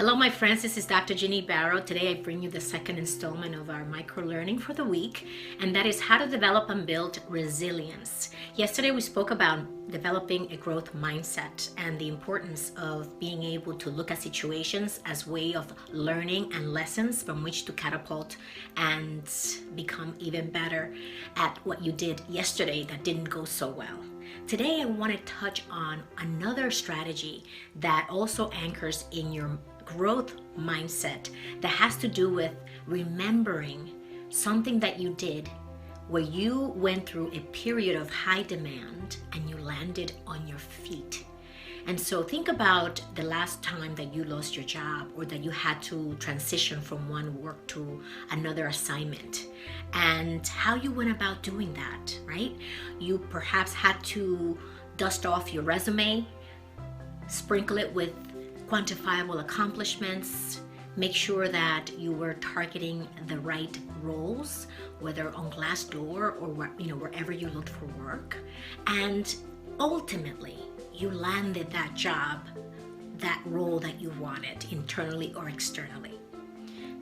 Hello, my friends. This is Dr. Ginny Barrow. Today I bring you the second installment of our micro-learning for the week, and that is how to develop and build resilience. Yesterday we spoke about developing a growth mindset and the importance of being able to look at situations as way of learning and lessons from which to catapult and become even better at what you did yesterday that didn't go so well. Today I want to touch on another strategy that also anchors in your growth mindset that has to do with remembering something that you did where you went through a period of high demand and you landed on your feet. And so think about the last time that you lost your job or that you had to transition from one work to another assignment and how you went about doing that, right? You perhaps had to dust off your resume, sprinkle it with quantifiable accomplishments, make sure that you were targeting the right roles, whether on Glassdoor or wherever you looked for work, and ultimately you landed that job, that role that you wanted, internally or externally.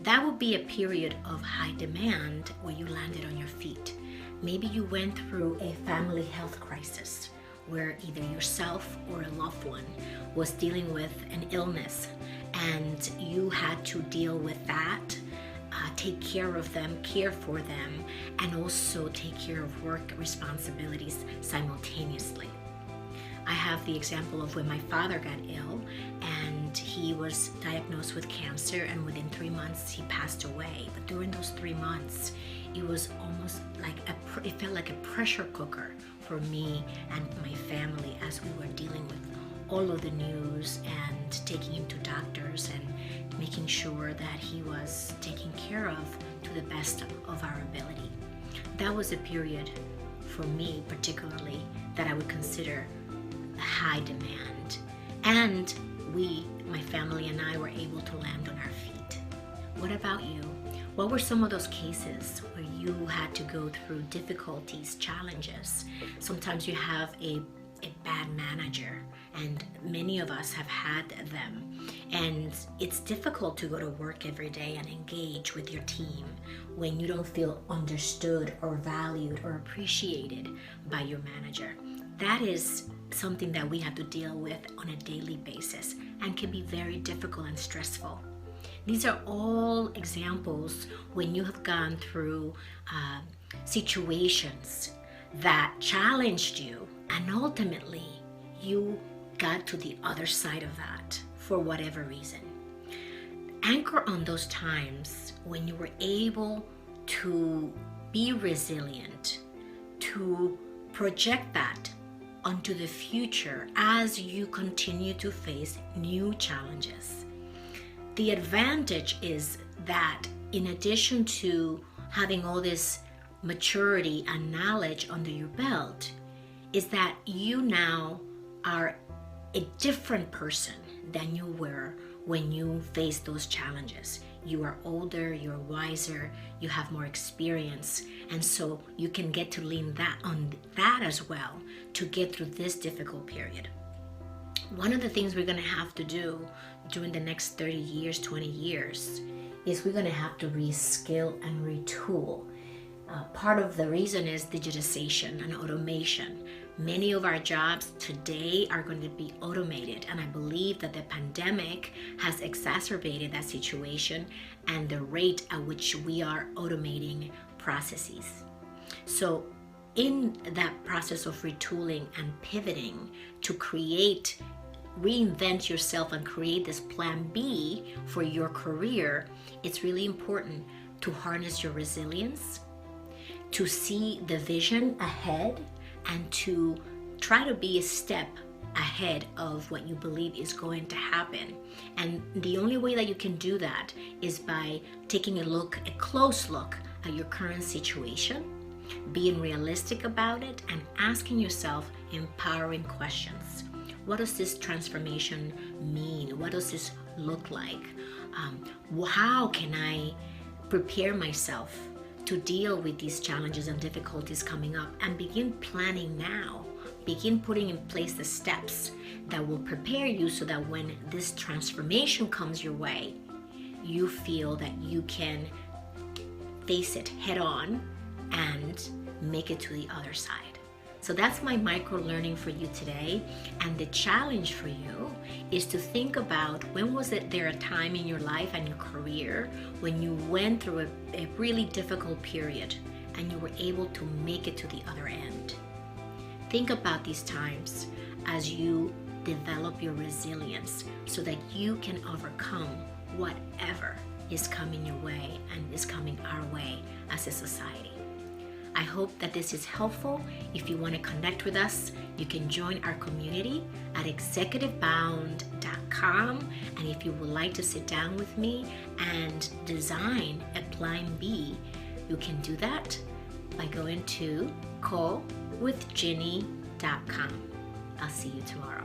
That would be a period of high demand where you landed on your feet. Maybe you went through a family health crisis where either yourself or a loved one was dealing with an illness and you had to deal with that, take care of them, care for them, and also take care of work responsibilities simultaneously. I have the example of when my father got ill and he was diagnosed with cancer, and within 3 months he passed away. But during those 3 months, it was almost like it felt like a pressure cooker for me and my family as we were dealing with all of the news and taking him to doctors and making sure that he was taken care of to the best of our ability. That was a period for me particularly that I would consider high demand, and my family and I, were able to land on our feet. What about you? What were some of those cases where you had to go through difficulties, challenges? Sometimes you have a bad manager, and many of us have had them, and it's difficult to go to work every day and engage with your team when you don't feel understood or valued or appreciated by your manager. That is something that we have to deal with on a daily basis and can be very difficult and stressful. These are all examples when you have gone through situations that challenged you, and ultimately you got to the other side of that for whatever reason. Anchor on those times when you were able to be resilient, to project that onto the future as you continue to face new challenges. The advantage is that in addition to having all this maturity and knowledge under your belt, is that you now are a different person than you were when you faced those challenges. You are older, you're wiser, you have more experience, and so you can get to lean on that as well to get through this difficult period. One of the things we're going to have to do during the next 30 years, 20 years, is we're going to have to reskill and retool. Part of the reason is digitization and automation. Many of our jobs today are going to be automated, and I believe that the pandemic has exacerbated that situation and the rate at which we are automating processes. So in that process of retooling and pivoting to reinvent yourself and create this plan B for your career, it's really important to harness your resilience, to see the vision ahead, and to try to be a step ahead of what you believe is going to happen. And the only way that you can do that is by taking a close look at your current situation, being realistic about it, and asking yourself empowering questions. What does this transformation mean? What does this look like? How can I prepare myself to deal with these challenges and difficulties coming up, and begin planning now Begin putting in place the steps that will prepare you so that when this transformation comes your way, you feel that you can face it head on and make it to the other side. So that's my micro learning for you today. And the challenge for you is to think about, when was there a time in your life and your career when you went through a really difficult period and you were able to make it to the other end. Think about these times as you develop your resilience so that you can overcome whatever is coming your way and is coming our way as a society. I hope that this is helpful. If you want to connect with us, you can join our community at executivebound.com. And if you would like to sit down with me and design a plan B, you can do that by going to callwithginny.com. I'll see you tomorrow.